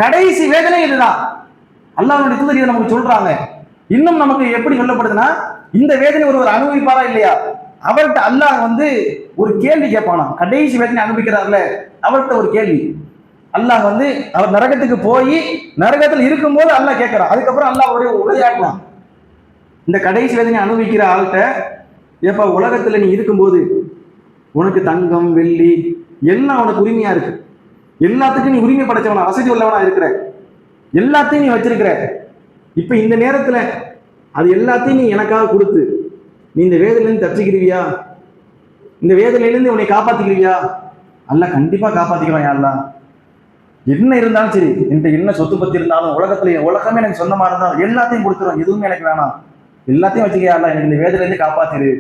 கடைசி வேதனை இதுதான். அல்லாஹ்வுடைய தூதர் இதை நமக்கு சொல்றாங்க. இன்னும் நமக்கு எப்படி சொல்லப்படுதுன்னா, இந்த வேதனை ஒருவர் அனுபவிப்பாரா இல்லையா, அவர்கிட்ட அல்லாஹ் வந்து ஒரு கேள்வி கேட்பானா, கடைசி வேதனை அனுபவிக்கிறார்ல அவர்கிட்ட ஒரு கேள்வி. அல்லாஹ் வந்து அவர் நரகத்துக்கு போய் நரகத்தில் இருக்கும்போது அல்லாஹ் கேட்கிறான். அதுக்கப்புறம் அல்லாஹ் ஒரு உரையாடலாம். இந்த கடைசி வேதனை அனுபவிக்கிற ஆள்கிட்ட, ஏப்பா உலகத்துல நீ இருக்கும்போது உனக்கு தங்கம் வெள்ளி எல்லாம் உனக்கு உரிமையா இருக்கு, எல்லாத்துக்கும் நீ உரிமை படைச்சவனா, வசதி உள்ளவனா இருக்கிற, எல்லாத்தையும் நீ வச்சிருக்கிற, இப்ப இந்த நேரத்துல அது எல்லாத்தையும் நீ எனக்காக கொடுத்து நீ இந்த வேதனையிலிருந்து தப்பிச்சுக்கிருவியா, இந்த வேதனையிலிருந்து உன்னை காப்பாத்திக்கிருவியா? அல்லாஹ் கண்டிப்பா காப்பாத்திக்கிறான். அல்லாஹ் என்ன இருந்தாலும் சரி, என்கிட்ட என்ன சொத்து பத்தி இருந்தாலும் உலகமே எனக்கு சொந்தமா இருந்தாலும் எல்லாத்தையும் கொடுத்துருவோம், எதுவுமே எனக்கு வேணாம், எல்லாத்தையும் வச்சுக்கியா அல்லாஹ், எனக்கு இந்த வேதனையிலிருந்து காப்பாத்திரு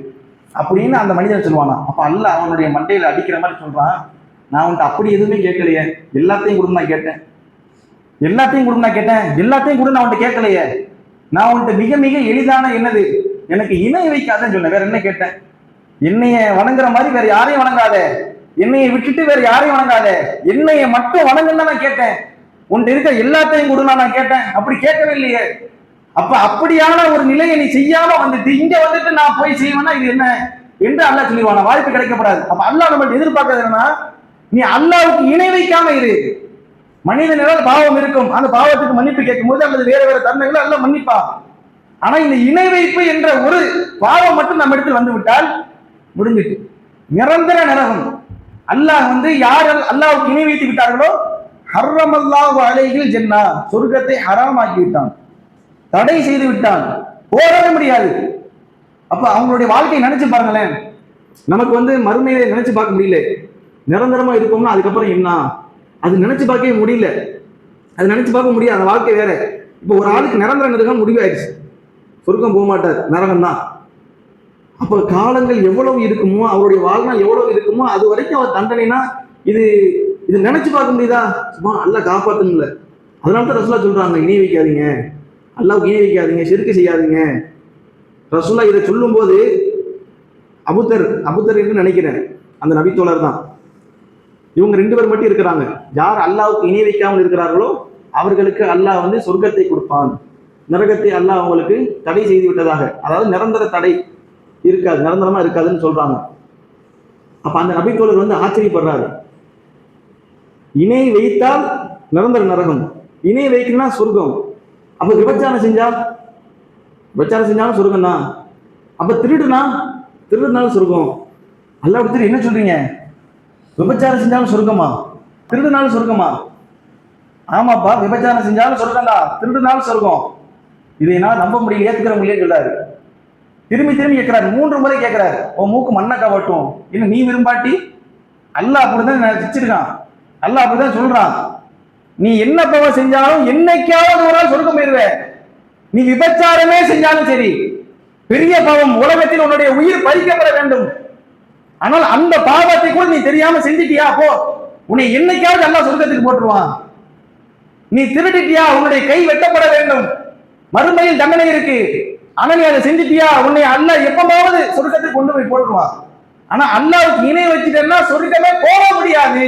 அப்படின்னு அந்த மனிதன் சொல்லுவானா. அப்ப அல்லாஹ் அவனுடைய மண்டையில அடிக்கிற மாதிரி சொல்றான், நான் உன்கிட்ட அப்படி எதுவுமே கேட்கலையே, எல்லாத்தையும் கொடுன்னு நான் கேட்டேன், எல்லாத்தையும் கொடுன்னு நான் உன்கிட்ட கேட்கலையே, நான் உன்கிட்ட மிக மிக எளிதான என்னது, எனக்கு இணை வைக்காதன்னு சொன்னேன், வேற என்ன கேட்டேன்? என்னைய வணங்குற மாதிரி வேற யாரையும் வணங்காத, என்னையை விட்டுட்டு வேற யாரையும் வணங்காத, என்னைய மட்டும் வணங்குன்னு நான் கேட்டேன், உன்கிட்ட இருக்க எல்லாத்தையும் கொடுன்னு நான் கேட்டேன், அப்படி கேட்கவே இல்லையே. அப்ப அப்படியான ஒரு நிலையை நீ செய்யாம வந்துட்டு இங்க வந்துட்டு நான் போய் செய்வேன்னா இது என்ன என்று அல்லாஹ் சொல்லிடுவானா, வாய்ப்பு கிடைக்கப்படாது. அப்ப அல்லாஹ் நம்ம எதிர்பார்க்கறது என்னன்னா, நீ அல்லாஹ்வுக்கு இணை வைக்காம இரு. மனிதனால் பாவம் இருக்கும், அந்த பாவத்துக்கு மன்னிப்பு கேட்கும் போது அல்லது வேற தருணங்களை அல்லாஹ் மன்னிப்பா. ஆனா இந்த இணை வைப்பு என்ற ஒரு பாவம் மட்டும் நம்ம இடத்தில் வந்து விட்டால் முடிஞ்சிட்டு நிரந்தர நரகம். அல்லாஹ் வந்து யார் அல்லாஹ்வுக்கு இணை வைத்து விட்டார்களோ ஹர்ரமல்லாஹு அலைஹில் ஜன்னா, சொர்க்கத்தை ஹராம் ஆக்கி விட்டான், தடை செய்து விட்டான், போகவே முடியாது. அப்ப அவங்களுடைய வாழ்க்கையை நினைச்சு பாருங்களேன். நமக்கு மறுமையை நினைச்சு பார்க்க முடியல. நிரந்தரமா இருக்கோம்னா அதுக்கப்புறம் என்ன, அது நினைச்சு பார்க்கவே முடியல. அது நினைச்சு பார்க்க முடியாது, அந்த வாழ்க்கை வேற. இப்போ ஒரு ஆளுக்கு நிரந்தர நரகம் முடிவாயிடுச்சு, சொர்க்கம் போக மாட்டார், நரகம் தான். அப்போ காலங்கள் எவ்வளவு இருக்குமோ, அவருடைய வாழ்நாள் எவ்வளவு இருக்குமோ அது வரைக்கும் அவர் தண்டனைனா இது இது நினைச்சு பார்க்க முடியுதா? சும்மா அல்ல காப்பாத்தணும்ல. அதனால தான் ரசூலா சொல்றாங்க, இணை வைக்காதீங்க, அல்லாஹ்வுக்கு இணை வைக்காதீங்க, ஷிர்க் செய்யாதீங்க. ரசூலா இதை சொல்லும் போது அபுதர் என்று நினைக்கிறேன், அந்த நபித்தோழர் தான். இவங்க 2 பேர் மட்டும் இருக்கிறாங்க. யார் அல்லாஹ்வுக்கு இணை வைக்காமல் இருக்கிறார்களோ அவர்களுக்கு அல்லாஹ் சொர்க்கத்தை கொடுப்பான், நரகத்தை அல்லாஹ் அவங்களுக்கு தடை செய்து விட்டதாக, அதாவது நிரந்தர தடை இருக்காது, நிரந்தரமா இருக்காதுன்னு சொல்றாங்க. அப்ப அந்த நபித்தோழர் ஆச்சரியப்படுறாரு. இணை வைத்தால் நிரந்தர நரகம், இணை வைக்கணும்னா சொர்க்கம். அப்ப விபச்சாரம் செஞ்சாலும் சொர்க்கம் தான். அப்ப திருடுனாலும் சொர்க்கம். அல்லாஹ் அப்படி என்ன சொல்றீங்க? விபச்சாரம் செஞ்சாலும் சொர்க்கமா, திருடுனாலும் சொர்க்கமா? ஆமாப்பா, விபச்சாரம் செஞ்சாலும் சொர்க்கம் தான், திருடுனாலும் சொர்க்கம். இதை நான் நம்ப முடியல, ஏத்துக்கிற முடியல சொல்றாரு. திரும்பி கேட்கிறாரு, 3 முறை கேட்கிறாரு. உன் மூக்கு மண்ணை கவட்டும், இன்னும் நீ விரும்பாட்டி அல்லாஹ் அப்படிதான் வச்சிருக்கான், அல்லாஹ் அப்படிதான் சொல்றான். நீ என்ன பாவம் செஞ்சாலும் என்னைக்காவது ஒரு நாள் சொர்க்கம் போயிருவேன். நீ விபச்சாரமே செஞ்சாலும் சரி, பெரிய பாவம், உலகத்தில் உன்னுடைய உயிர் பறிக்கப்பட வேண்டும், ஆனால் அந்த பாவத்தை கூட நீ தெரியாம செஞ்சிட்டியா, போ, உன்னை என்னைக்காவது அல்லாஹ் சொர்க்கத்துக்கு போட்டுருவான். நீ திருடிட்டியா, உன்னுடைய கை வெட்டப்பட வேண்டும், மறுமையில் தண்டனை இருக்கு. ஆனா நீ அதை செஞ்சிட்டியா, உன்னை அல்லாஹ் எப்பமாவது சொர்க்கத்துக்கு கொண்டு போய் போட்டுருவான். ஆனா அல்லாஹ்வுக்கு இணை வச்சுட்டேன்னா சொர்க்கமே போக முடியாது,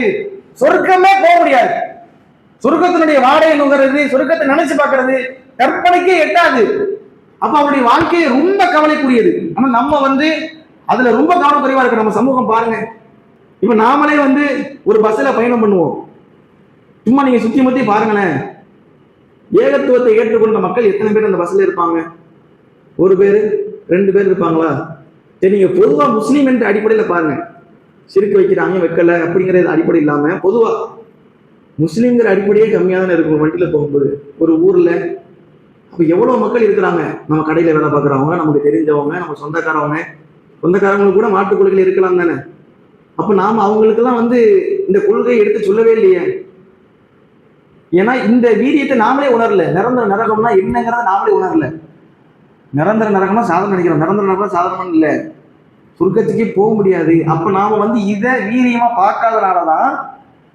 சொர்க்கத்தினுடைய வாடையை நுகர்றது, சொர்க்கத்தை நினைச்சு பார்க்கறது கற்பனைக்கே எட்டாது. அப்ப அவருடைய வாழ்க்கையை ரொம்ப கவலைக்குரியது. ஆனா நம்ம அதுல ரொம்ப கவனக்குறைவா இருக்கு நம்ம சமூகம். பாருங்க, இப்ப நாமளே ஒரு பஸ்ல பயணம் பண்ணுவோம். சும்மா நீங்க சுத்தி முத்தி பாருங்களேன், ஏகத்துவத்தை ஏற்றுக்கொண்ட மக்கள் எத்தனை பேர் அந்த பஸ்ல இருப்பாங்க? 1 பேர் 2 பேர் இருப்பாங்களா? சரி, நீங்க பொதுவா முஸ்லீம் என்ற அடிப்படையில பாருங்க, சிறுக்கு வைக்கிறாங்க வைக்கல அப்படிங்கிற அடிப்படை இல்லாம பொதுவா முஸ்லீம்ங்கிற அடிப்படையே கம்மியா தானே இருக்கும் வண்டியில போகும்போது ஒரு ஊர்ல. அப்ப எவ்வளவு மக்கள் இருக்கிறாங்க, நம்ம கடையில வேலை பார்க்குறவங்க, நமக்கு தெரிஞ்சவங்க, நம்ம சொந்தக்காரங்களுக்கு கூட மாற்றுக் கொள்கைகள் இருக்கலாம் தானே. அப்ப நாம அவங்களுக்கெல்லாம் இந்த கொள்கையை எடுத்து சொல்லவே இல்லையே. ஏன்னா இந்த வீரியத்தை நாமளே உணரல. நிரந்தர நரகம்னா என்னங்கிறத நாமளே உணரல. நிரந்தர நரகம்னா சாதாரண நினைக்கிறோம், நிரந்தர நரகம் சாதாரணம் இல்லை, சொர்க்கத்துக்கே போக முடியாது. அப்ப நாம இதை வீரியமா பார்க்காதனாலதான்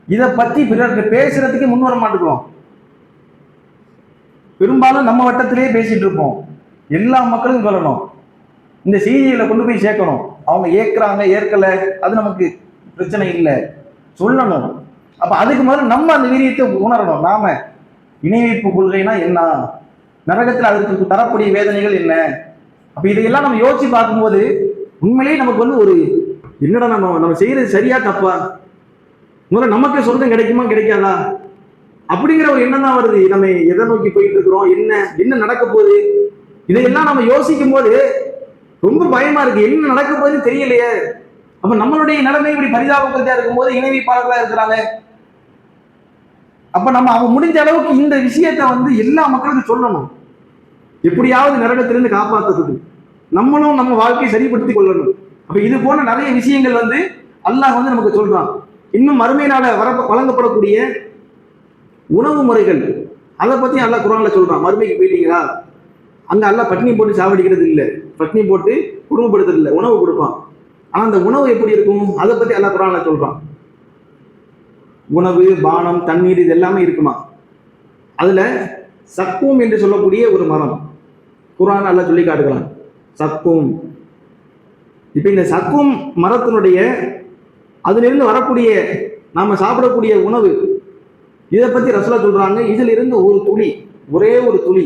இதை பத்தி பிறருக்கு பேசுறதுக்கு முன் வர மாட்டேங்கிறோம். பெரும்பாலும் நம்ம வட்டத்திலேயே பேசிட்டு இருப்போம். எல்லா மக்களுக்கும் சொல்லணும், இந்த செய்திகளை கொண்டு போய் சேர்க்கணும். அவங்க ஏற்கிறாங்க ஏற்கல அது நமக்கு பிரச்சனை இல்லை, சொல்லணும். அப்ப அதுக்கு முதல்ல நம்ம அந்த வீரியத்தை உணரணும். நாம இணை வைப்பு கொள்கைனா என்ன, நரகத்தில் அதற்கு தரக்கூடிய வேதனைகள் என்ன, அப்ப இதையெல்லாம் நம்ம யோசிச்சு பார்க்கும்போது உண்மையிலேயே நமக்கு ஒரு என்னடா நம்ம செய்யறது சரியா தப்பா, முதல்ல நமக்கு சொந்தம் கிடைக்குமா கிடைக்காதா அப்படிங்கிற ஒரு எண்ணம் தான் வருது. நம்ம எதை நோக்கி போயிட்டு இருக்கிறோம், என்ன நடக்க போகுது, இதையெல்லாம் நம்ம யோசிக்கும் போது ரொம்ப பயமா இருக்கு. என்ன நடக்க போகுதுன்னு தெரியலையே. அப்ப நம்மளுடைய நிலைமை இப்படி பரிதாபப்படுத்தியா இருக்கும்போது இணை வைப்பாளர்களா இருக்கிறாங்க. அப்ப நம்ம அவங்க முடிஞ்ச அளவுக்கு இந்த விஷயத்த எல்லா மக்களுக்கும் சொல்லணும். எப்படியாவது நரகத்திலிருந்து காப்பாற்றுறது நம்மளும் நம்ம வாழ்க்கையை சரிப்படுத்திக் கொள்ளணும். அப்ப இது போன்ற நிறைய விஷயங்கள் அல்லாஹ் நமக்கு சொல்றான். இன்னும் மறுமையினால வழங்கப்படக்கூடிய உணவு முறைகள் அதை பத்தி அல்லாஹ் குர்ஆன்ல சொல்றான். மறுமைக்கு போயிட்டீங்களா, அங்க அல்லாஹ் பட்டினி போட்டு சாவடிக்கிறது இல்லை, பட்டினி போட்டு குடும்பப்படுத்துறது இல்லை, உணவு கொடுப்பான். ஆனா அந்த உணவு எப்படி இருக்கும் அதை பத்தி அல்லாஹ் குர்ஆன்ல சொல்றான். உணவு, பானம், தண்ணீர் இது எல்லாமே இருக்குமா. அதுல சக்கூம் என்று சொல்லக்கூடிய ஒரு மரம் குர்ஆன் அல்லாஹ் சொல்லி காட்டுகிறான். சக்கூம். இப்ப இந்த சக்கூம் மரத்தினுடைய அதிலிருந்து வரக்கூடிய நாம சாப்பிடக்கூடிய உணவு, இதை பத்தி ரசூலா சொல்றாங்க. இதுல இருந்து ஒரு துளி, ஒரே ஒரு துளி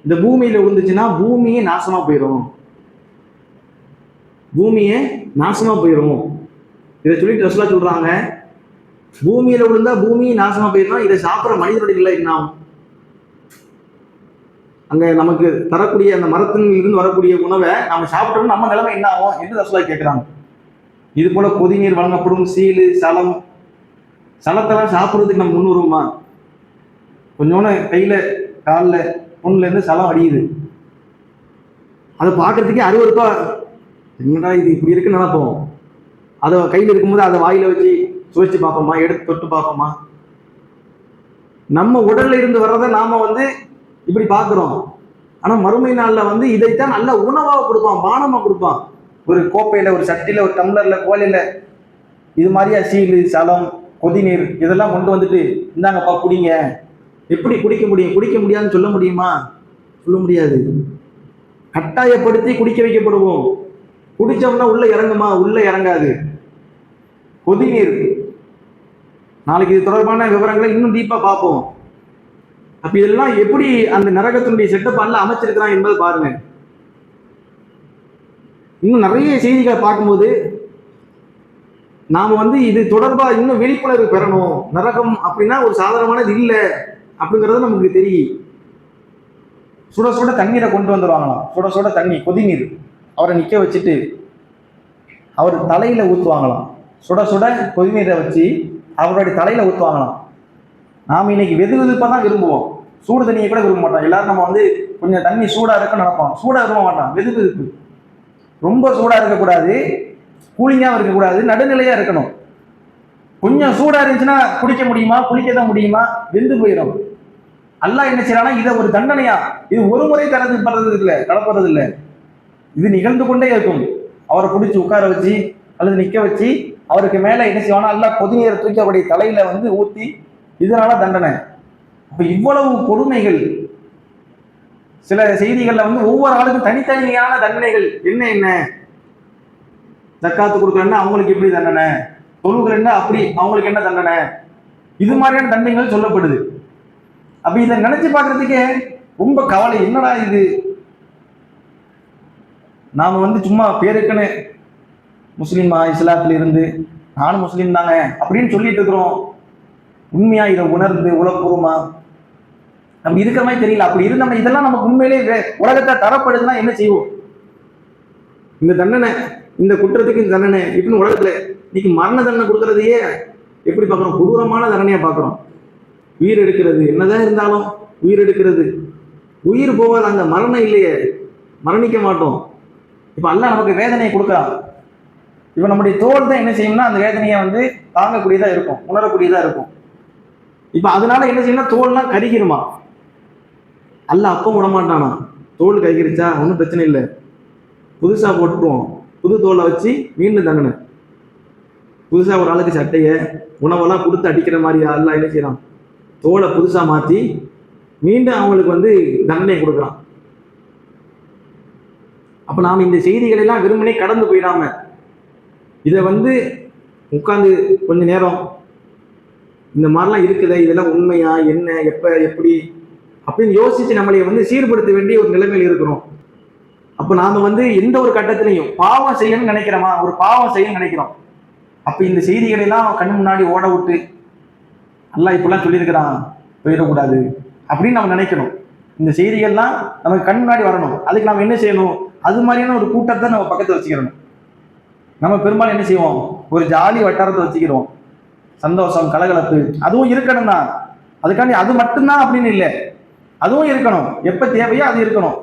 இந்த பூமியில விழுந்துச்சுன்னா பூமியே நாசமா போயிடும், இதை சொல்லிட்டு ரசூலா சொல்றாங்க. பூமியில விழுந்தா பூமி நாசமா போயிடும், இதை சாப்பிட்ற மனிதனுடைய என்ன ஆகும்? அங்க நமக்கு தரக்கூடிய அந்த மரத்தின் இருந்து வரக்கூடிய உணவை நம்ம சாப்பிட்டோம்னா நம்ம நிலைமை என்ன ஆகும் என்று ரசூலா கேட்கிறாங்க. இது போல கொதிநீர் வழங்கப்படும், சீலு, சலம், சலத்தெல்லாம் சாப்பிட்றதுக்கு நம்ம முன்னுருவோமா? கொஞ்சோன்னு கையில் காலில் பொண்ணுலேருந்து சலம் அடியுது, அதை பார்க்கறதுக்கே அருவருப்பா, என்னடா இது இப்படி இருக்குன்னு நினைப்போம். அதை கையில் இருக்கும்போது அதை வாயில வச்சு சுவைச்சு பார்ப்போமா? எடுத்து தொட்டு பார்ப்போமா? நம்ம உடல்ல இருந்து வர்றதை நாம இப்படி பார்க்குறோம். ஆனா மறுமை நாள்ல இதைத்தான் நல்ல உணவாக கொடுப்பான், பானமா கொடுப்பான். ஒரு கோப்பையில, ஒரு சட்டியில, ஒரு டம்ளர்ல, கோலையில இது மாதிரியா சீலு, சலம், கொதிநீர் இதெல்லாம் கொண்டு வந்துட்டு இந்தாங்கப்பா குடிங்க. எப்படி குடிக்க முடியும்? குடிக்க முடியாதுன்னு சொல்ல முடியுமா? சொல்ல முடியாது. கட்டாயப்படுத்தி குடிக்க வைக்கப்படுவோம். குடிச்சோம்னா உள்ள இறங்குமா? உள்ள இறங்காது. கொதிநீர், நாளைக்கு இது தொடர்பான விவரங்களை இன்னும் டீப்பா பார்ப்போம். அப்ப இதெல்லாம் எப்படி அந்த நரகத்தினுடைய செட்டப் எல்லாம் அமைச்சிருக்கிறான் என்பதை பாருங்க. இன்னும் நிறைய செய்திகளை பார்க்கும்போது நாம இது தொடர்பா இன்னும் விழிப்புணர்வு பெறணும். நரகம் அப்படின்னா ஒரு சாதாரணமானது இல்லை அப்படிங்கிறது நமக்கு தெரியும். சுட சுட தண்ணீரை கொண்டு வந்துடுவாங்களாம். சுட சுட தண்ணி, கொதிநீர். அவரை நிக்க வச்சுட்டு அவர் தலையில ஊற்றுவாங்களாம். சுட சுட கொதிநீரை வச்சு அவருடைய தலையில ஊற்றுவாங்களாம். நாம் இன்னைக்கு வெது வெதுப்பாக தான் விரும்புவோம், சூடு தண்ணியை கூட விரும்ப மாட்டோம். எல்லாரும் நம்ம கொஞ்சம் தண்ணி சூடா இருக்குன்னு நினைப்போம், சூடா விரும்ப மாட்டோம். வெது வெதுப்பு, ரொம்ப சூடா இருக்கக்கூடாது, கூலிங்காகவும் இருக்கக்கூடாது, நடுநிலையா இருக்கணும். கொஞ்சம் சூடா இருந்துச்சுன்னா குடிக்க முடியுமா? குளிக்க தான் முடியுமா? வெந்து போயிடும். அல்லாஹ் என்ன செய்யறானா, இதை ஒரு தண்டனையா, இது ஒரு முறை படுறது இல்லை, கலப்படுறது இல்லை, இது நிகழ்ந்து கொண்டே இருக்கும். அவரை பிடிச்சி உட்கார வச்சு அல்லது நிக்க வச்சு அவருக்கு மேல என்ன செய்வானா, அல்லாஹ் கொதிநீரை தூக்கி அவருடைய தலையில ஊத்தி, இதனால தண்டனை. அப்ப இவ்வளவு கொடுமைகள். சில செய்திகள்ல ஒவ்வொரு ஆளுக்கும் தனித்தனியான தண்டனைகள். என்ன என்ன ஜக்காத்து கொடுக்கலன்னா அவங்களுக்கு எப்படி தண்டனை, தொழுகலன்னா அப்படி அவங்களுக்கு என்ன தண்டனை, இது மாதிரியான தண்டனைகள் சொல்லப்படுது. அப்ப இதை நினைச்சு பார்க்கறதுக்கே ரொம்ப கவலை. என்னடா இது, நாம சும்மா பேருக்குன்னு முஸ்லீமா, இஸ்லாத்துல இருந்து நானும் முஸ்லீம் தாங்க அப்படின்னு சொல்லிட்டு இருக்கிறோம். உண்மையா இதை உணர்ந்து உலகப்பூர்வமா நம்ம இருக்கிற மாதிரி தெரியல. அப்படி இருந்து நம்ம இதெல்லாம் நமக்கு உண்மையிலே உலகத்தை தரப்படுதுன்னா என்ன செய்வோம்? இந்த தண்டனை, இந்த குற்றத்துக்கு இந்த தண்டனை இப்படின்னு உலகத்துல இன்னைக்கு மரண தண்டனை கொடுக்கறதையே எப்படி பார்க்குறோம்? கொடூரமான தண்டனையா பார்க்குறோம். உயிர் எடுக்கிறது, என்னதான் இருந்தாலும் உயிர் எடுக்கிறது. உயிர் போகாத அந்த மரணம் இல்லையே, மரணிக்க மாட்டோம். இப்ப அல்லாஹ் நமக்கு வேதனையை கொடுக்கலாம். இப்ப நம்முடைய தோல் தான் என்ன செய்யணும்னா அந்த வேதனையை தாங்கக்கூடியதா இருக்கும், உணரக்கூடியதா இருக்கும். இப்ப அதனால என்ன செய்யணும், தோல்லாம் கருகிருமா. அல்லாஹ் அப்போ விடமாட்டானா, தோல் கருகிருச்சா ஒன்றும் பிரச்சனை இல்லை, புதுசா போட்டுருவோம், புது தோலை வச்சு மீண்டும் தண்டனை. புதுசா ஒரு ஆளுக்கு சட்டையை உணவெல்லாம் கொடுத்து அடிக்கிற மாதிரி அல்லாஹ் என்ன செய்யறான், தோலை புதுசா மாத்தி மீண்டும் அவங்களுக்கு தண்டனை கொடுக்குறான். அப்ப நாம இந்த செய்திகள் எல்லாம் வெறுமனே கடந்து போயிடாம இதை உட்கார்ந்து கொஞ்ச நேரம் இந்த மாதிரிலாம் இருக்குதா, இதெல்லாம் உண்மையா, என்ன, எப்ப, எப்படி அப்படின்னு யோசிச்சு நம்மளை சீர்படுத்த வேண்டிய ஒரு நிலைமையில் இருக்கிறோம். அப்ப நாம எந்த ஒரு கட்டத்திலையும் பாவம் செய்யணும்னு நினைக்கிறோமா, ஒரு பாவம் செய்யணும்னு நினைக்கிறோம். அப்ப இந்த செய்திகளை எல்லாம் கண்ணு முன்னாடி ஓட விட்டு அல்லாஹ் இப்பெல்லாம் சொல்லியிருக்கிறான் போயிடக்கூடாது அப்படின்னு நம்ம நினைக்கணும். இந்த செய்திகள்லாம் நமக்கு கண் முன்னாடி வரணும். அதுக்கு நம்ம என்ன செய்யணும், அது மாதிரியான ஒரு கூட்டத்தை நம்ம பக்கத்தை வச்சுக்கிறோம். நம்ம பெரும்பாலும் என்ன செய்வோம், ஒரு ஜாலி வட்டாரத்தை வச்சுக்கிறோம். சந்தோஷம், கலகலப்பு அதுவும் இருக்கணும் தான். அதுக்காண்டி அது மட்டும்தான் அப்படின்னு இல்லை, அதுவும் இருக்கணும். எப்ப தேவையோ அது இருக்கணும்.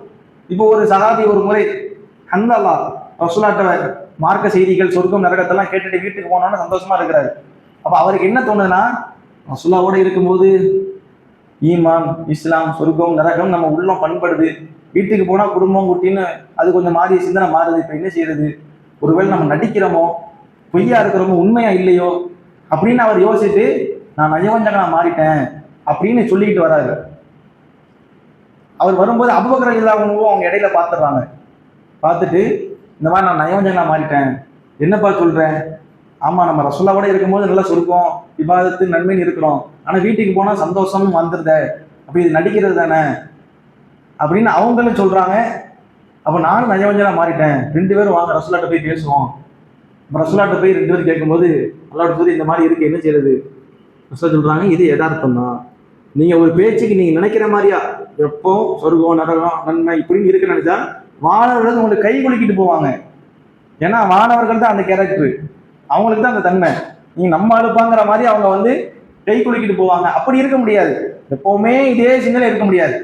இப்போ ஒரு சஹாபி ஒரு முறை அல்லாஹ் ரசூலுல்லாஹ் மார்க்க செய்திகள், சொர்க்கம், நரகத்தெல்லாம் கேட்டுட்டு வீட்டுக்கு போனோன்னு சந்தோஷமா இருக்கிறாரு. அப்ப அவருக்கு என்ன தோணுதுன்னா, ரசூலுல்லாஹோட இருக்கும்போது ஈமான், இஸ்லாம், சொர்க்கம், நரகம் நம்ம உள்ளம் பண்படுது. வீட்டுக்கு போனா குடும்பம் குட்டின்னு அது கொஞ்சம் மாறி சிந்தனை மாறுது. இப்ப என்ன செய்யறது, ஒருவேளை நம்ம நடிக்கிறோமோ, பொய்யா இருக்கிறோமோ, உண்மையா இல்லையோ அப்படின்னு அவர் யோசிச்சுட்டு நான் நயவஞ்சகனா மாறிட்டேன் அப்படின்னு சொல்லிக்கிட்டு வராரு. அவர் வரும்போது அபூபக்கர் ரலியல்லாஹு அன்ஹு அவங்க இடையில பார்த்துடுறாங்க. பார்த்துட்டு இந்த மாதிரி நான் நயவஞ்சகனா மாறிட்டேன், என்னப்பா சொல்றேன்? ஆமா, நம்ம ரசூலுல்லாஹோட இருக்கும்போது நல்லா சொர்க்கம், இபாதத்து, நன்மைன்னு இருக்கிறோம். ஆனா வீட்டுக்கு போனா சந்தோஷம் வந்துருத, அப்படி இது நடிக்கிறது தானே அப்படின்னு அவங்களும் சொல்றாங்க. அப்ப நானும் நயவஞ்சனா மாறிட்டேன், 2 பேரும் வாங்க ரசூலுல்லாஹ்ட்ட போய் பேசுவோம். ரசூலுல்லாஹ்ட்ட போய் 2 பேரும் கேட்கும்போது அல்லாஹ் சொல்லி இந்த மாதிரி இருக்கு, என்ன செய்யறது? ரசூலுல்லாஹ் சொல்றாங்க, இது யதார்த்தம் தான். நீங்க ஒரு பேச்சுக்கு நீங்க நினைக்கிற மாதிரியா எப்போ சொர்க்கம், நரகம், நன்மை இப்படின்னு இருக்குன்னு நினைச்சா மாணவர்கள் உங்களுக்கு கை குலுக்கிட்டு போவாங்க. ஏன்னா மாணவர்கள் தான் அந்த கேரக்டர், அவங்களுக்கு தான் அந்த தன்மை. நீங்க நம்ம அழுப்பாங்கிற மாதிரி அவங்க வந்து கை குலுக்கிட்டு போவாங்க. அப்படி இருக்க முடியாது. எப்பவுமே இதே சிந்தனை இருக்க முடியாது.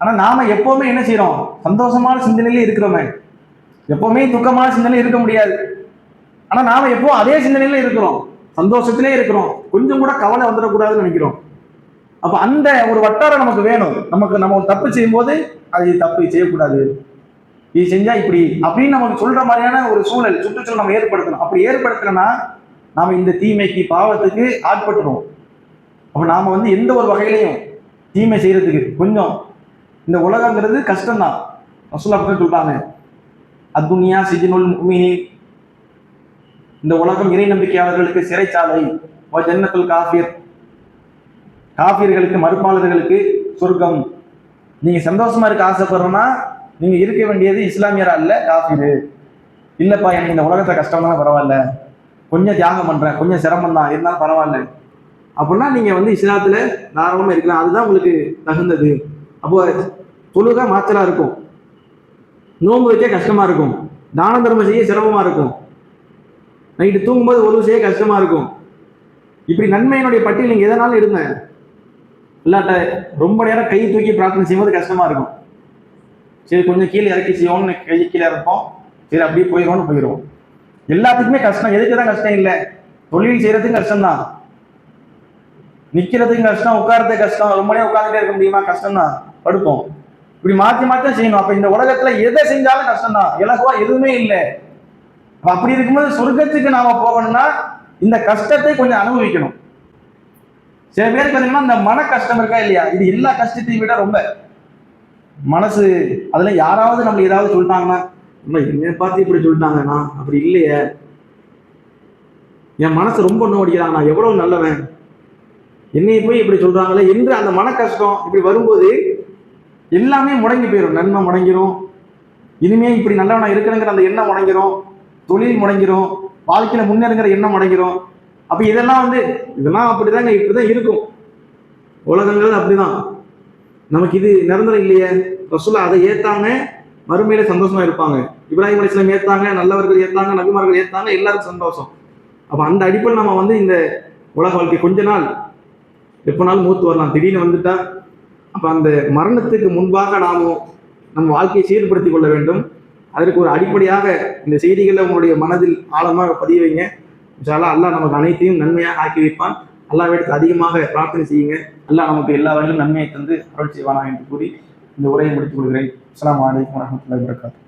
ஆனா நாம எப்பவுமே என்ன செய்யறோம்? சந்தோஷமான சிந்தனையில இருக்கிறோமே. எப்பவுமே துக்கமான சிந்தனை இருக்க முடியாது. ஆனா நாம எப்பவும் அதே சிந்தனையில இருக்கிறோம், சந்தோஷத்திலே இருக்கிறோம், கொஞ்சம் கூட கவலை வந்துடக்கூடாதுன்னு நினைக்கிறோம். அப்ப அந்த ஒரு வட்டாரம் நமக்கு வேணும். நம்ம ஒரு தப்பு செய்யும் போது அது தப்பு செய்யக்கூடாது, இது செஞ்சா இப்படி அப்படின்னு நமக்கு சொல்ற மாதிரியான ஒரு சூழல் சுற்றுச்சூழல் நம்ம ஏற்படுத்தணும். அப்படி ஏற்படுத்தலைன்னா நாம இந்த தீமைக்கு பாவத்துக்கு ஆட்பட்டுருவோம். அப்ப நாம வந்து எந்த ஒரு வகையிலையும் தீமை செய்யறதுக்கு கொஞ்சம் இந்த உலகங்கிறது கஷ்டம்தான். ரசூலுல்லாஹ் அப்படி சொல்றாங்க, அத்துன்யா சிஜ்னுல் முஃமினீன், இந்த உலகம் இறை நம்பிக்கையாளர்களுக்கு சிறைச்சாலை, ஜன்னத்துல் காஃபிர், காஃபிர்களுக்கு மறுப்பாளர்களுக்கு சொர்க்கம். நீங்க சந்தோஷமா இருக்க ஆசைப்படுறோம்னா நீங்க இருக்க வேண்டியது இஸ்லாமியரா இல்ல காஃபிரு. இல்லப்பா எனக்கு இந்த உலகத்தை கஷ்டம் தான் பரவாயில்ல, கொஞ்சம் தியாகம் பண்றேன், கொஞ்சம் சிரமம் தான் இருந்தாலும் பரவாயில்ல அப்படின்னா நீங்க வந்து இஸ்லாத்துல தாராளமா இருக்கலாம். அதுதான் உங்களுக்கு தகுந்தது. அப்போ தொழுக மாச்சலா இருக்கும், நோன்பு வைக்க கஷ்டமா இருக்கும், தான தர்மம் செய்ய சிரமமா இருக்கும், நைட்டு தூங்கும்போது ஒழுங்கு செய்ய கஷ்டமா இருக்கும். இப்படி நன்மையினுடைய பட்டியல் நீங்க எதனாலும் இருங்க. இல்லாட்ட ரொம்ப நேரம் கை தூக்கி பிரார்த்தனை செய்யும்போது கஷ்டமா இருக்கும். சரி கொஞ்சம் கீழே இறக்கி செய்வோம்னு கை கீழே இறப்போம், சரி அப்படியே போயிடுவோம்னு போயிடுவோம். எல்லாத்துக்குமே கஷ்டம். எதுக்கு தான் கஷ்டம் இல்லை? தொழில் செய்யறதுக்கு கஷ்டம்தான், நிக்கிறதுக்கு கஷ்டம், உட்காரத்துக்கு கஷ்டம், ரொம்ப நேரம் உட்காந்துட்டே இருக்க முடியுமா? கஷ்டம்தான், படுப்போம். இப்படி மாற்றி மாற்றி செய்யணும். அப்ப இந்த உலகத்துல எதை செஞ்சாலும் கஷ்டம்தான், இலகுவா எதுவுமே இல்லை. அப்படி இருக்கும்போது சொர்க்கத்துக்கு நாம போகணும்னா இந்த கஷ்டத்தை கொஞ்சம் அனுபவிக்கணும். சில பேருக்கு பார்த்தீங்கன்னா இந்த மன கஷ்டம் இருக்கா இல்லையா, இது எல்லா கஷ்டத்தையும் விட ரொம்ப மனசு. அதுல யாராவது நம்மளுக்கு ஏதாவது சொல்லிட்டாங்கன்னா, என்னை பார்த்து இப்படி சொல்லிட்டாங்கன்னா அப்படி இல்லையே, என் மனசு ரொம்ப நோடிக்கிறாங்க, நான் எவ்வளவு நல்லவன், என்னைய போய் இப்படி சொல்றாங்களே என்று அந்த மன கஷ்டம் இப்படி வரும்போது எல்லாமே முடங்கி போயிடும். நன்மை முடங்கிரும், இனிமே இப்படி நல்லவனா இருக்கணுங்கிற அந்த எண்ணம் முடங்கிரும், தொழில் முடங்கிரும், வாழ்க்கையில முன்னேறுங்கிற எண்ணம் முடங்கிரும். அப்ப இதெல்லாம் வந்து இதெல்லாம் அப்படிதாங்க, இப்படிதான் இருக்கும். உலகங்கள் அப்படிதான். நமக்கு இது நிரந்தரம் இல்லையே. ரசூலுல்லாஹ் அதை ஏத்தாங்க, மறுமையில சந்தோஷமா இருப்பாங்க. இப்ராஹிம் அலைஹிஸ்ஸலாம் ஏத்தாங்க, நல்லவர்கள் ஏத்தாங்க, நபிமார்கள் ஏத்தாங்க, எல்லாருக்கும் சந்தோஷம். அப்ப அந்த அடிப்படையில் நம்ம வந்து இந்த உலக வாழ்க்கை கொஞ்ச நாள் எப்போனாலும் மூத்து வரலாம், திடீர்னு வந்துட்டா. அப்ப அந்த மரணத்துக்கு முன்பாக நாமும் நம்ம வாழ்க்கையை சீர்படுத்திக் கொள்ள வேண்டும். அதற்கு ஒரு அடிப்படையாக இந்த செய்திகளை உங்களுடைய மனதில் ஆழமாக பதிய வைங்க. இன்ஷா அல்லாஹ் அல்லாஹ் நமக்கு அனைத்தையும் நன்மையாக ஆக்கி வைப்பான். அல்லாஹ்விடத்தில் அதிகமாக பிரார்த்தனை செய்யுங்க. அல்லாஹ் நமக்கு எல்லா வகையிலும் நன்மையை தந்து அருள் செய்வானா என்று கூறி இந்த உரையை முடித்துக் கொள்கிறேன். அஸ்ஸலாமு அலைக்கும் வரஹ்மத்துல்லாஹி வபரகாத்துஹு.